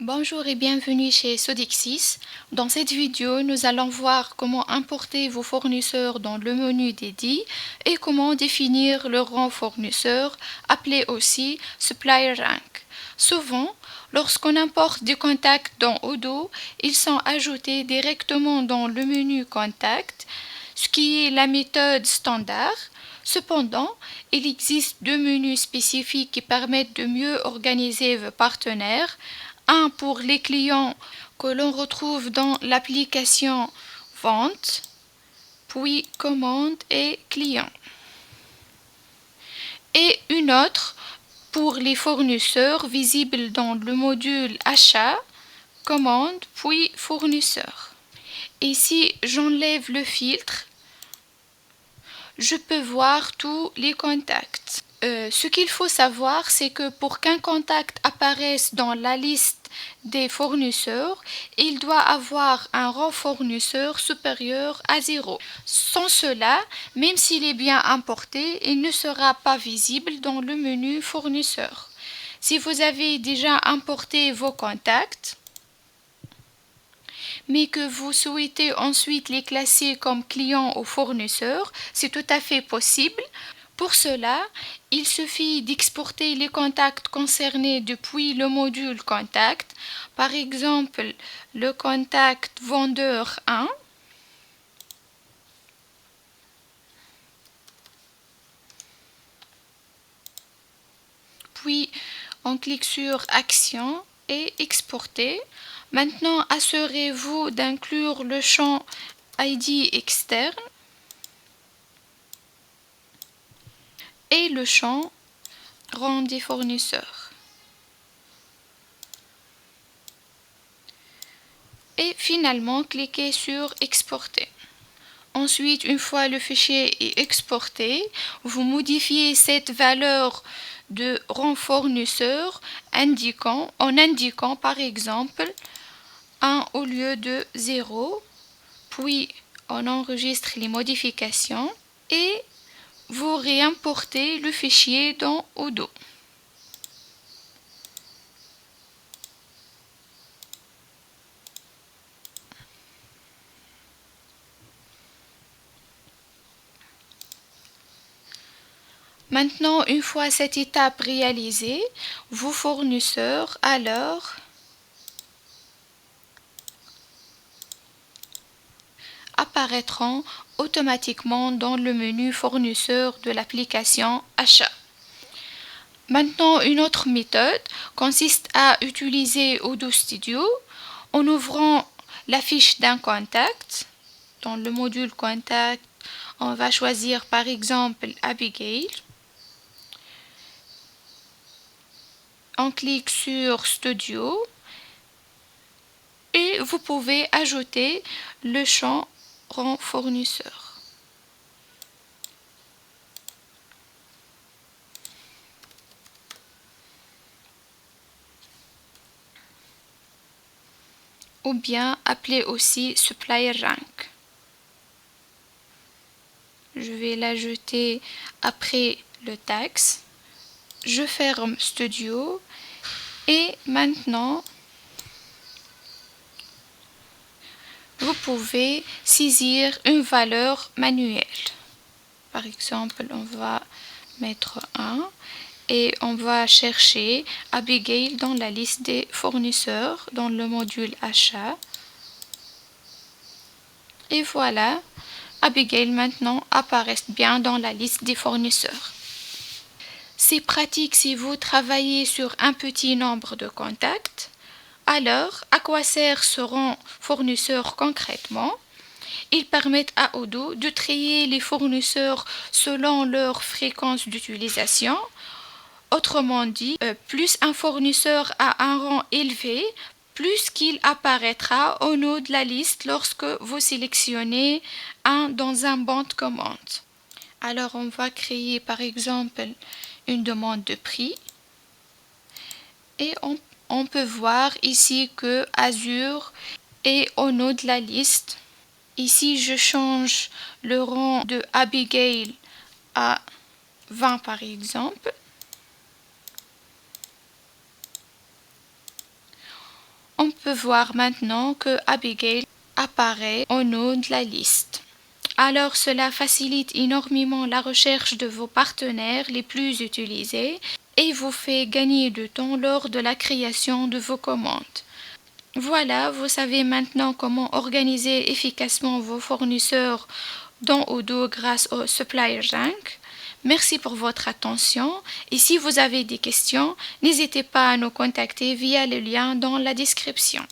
Bonjour et bienvenue chez Sodexis. Dans cette vidéo, nous allons voir comment importer vos fournisseurs dans le menu dédié et comment définir le rang fournisseur, appelé aussi Supplier Rank. Souvent, lorsqu'on importe des contacts dans Odoo, ils sont ajoutés directement dans le menu Contact, ce qui est la méthode standard. Cependant, il existe deux menus spécifiques qui permettent de mieux organiser vos partenaires. Un pour les clients que l'on retrouve dans l'application Vente, puis Commande et Clients. Et une autre pour les fournisseurs visibles dans le module Achat, Commande, puis Fournisseur. Et si j'enlève le filtre, je peux voir tous les contacts. Ce qu'il faut savoir, c'est que pour qu'un contact apparaisse dans la liste des fournisseurs, il doit avoir un rang fournisseur supérieur à 0. Sans cela, même s'il est bien importé, il ne sera pas visible dans le menu fournisseur. Si vous avez déjà importé vos contacts, mais que vous souhaitez ensuite les classer comme clients ou fournisseurs, c'est tout à fait possible. Pour cela, il suffit d'exporter les contacts concernés depuis le module Contact, par exemple le contact vendeur 1, puis on clique sur Action et Exporter. Maintenant, assurez-vous d'inclure le champ ID externe et le champ rang des fournisseurs. Et finalement, cliquez sur Exporter. Ensuite, une fois le fichier est exporté, vous modifiez cette valeur de rang fournisseur en indiquant par exemple 1 au lieu de 0, puis on enregistre les modifications et vous réimportez le fichier dans Odoo. Maintenant, une fois cette étape réalisée, vos fournisseurs alors apparaîtront automatiquement dans le menu fournisseur de l'application Achat. Maintenant, une autre méthode consiste à utiliser Odoo Studio en ouvrant la fiche d'un contact. Dans le module Contact, on va choisir par exemple Abigail. On clique sur Studio et vous pouvez ajouter le champ rang fournisseur. Ou bien appelé aussi Supplier Rank. Je vais l'ajouter après le tax. Je ferme Studio et maintenant vous pouvez saisir une valeur manuelle. Par exemple, on va mettre 1 et on va chercher Abigail dans la liste des fournisseurs dans le module Achat. Et voilà, Abigail maintenant apparaît bien dans la liste des fournisseurs. C'est pratique si vous travaillez sur un petit nombre de contacts. Alors, à quoi sert ce rang fournisseur concrètement? Ils permettent à Odoo de trier les fournisseurs selon leur fréquence d'utilisation. Autrement dit, plus un fournisseur a un rang élevé, plus qu'il apparaîtra au haut de la liste lorsque vous sélectionnez un dans un bon de commande. Alors, on va créer par exemple une demande de prix et on peut voir ici que Azure est au haut de la liste. Ici, je change le rang de Abigail à 20 par exemple. On peut voir maintenant que Abigail apparaît en haut de la liste. Alors cela facilite énormément la recherche de vos partenaires les plus utilisés et vous fait gagner du temps lors de la création de vos commandes. Voilà, vous savez maintenant comment organiser efficacement vos fournisseurs dans Odoo grâce au Supplier Rank. Merci pour votre attention et si vous avez des questions, n'hésitez pas à nous contacter via le lien dans la description.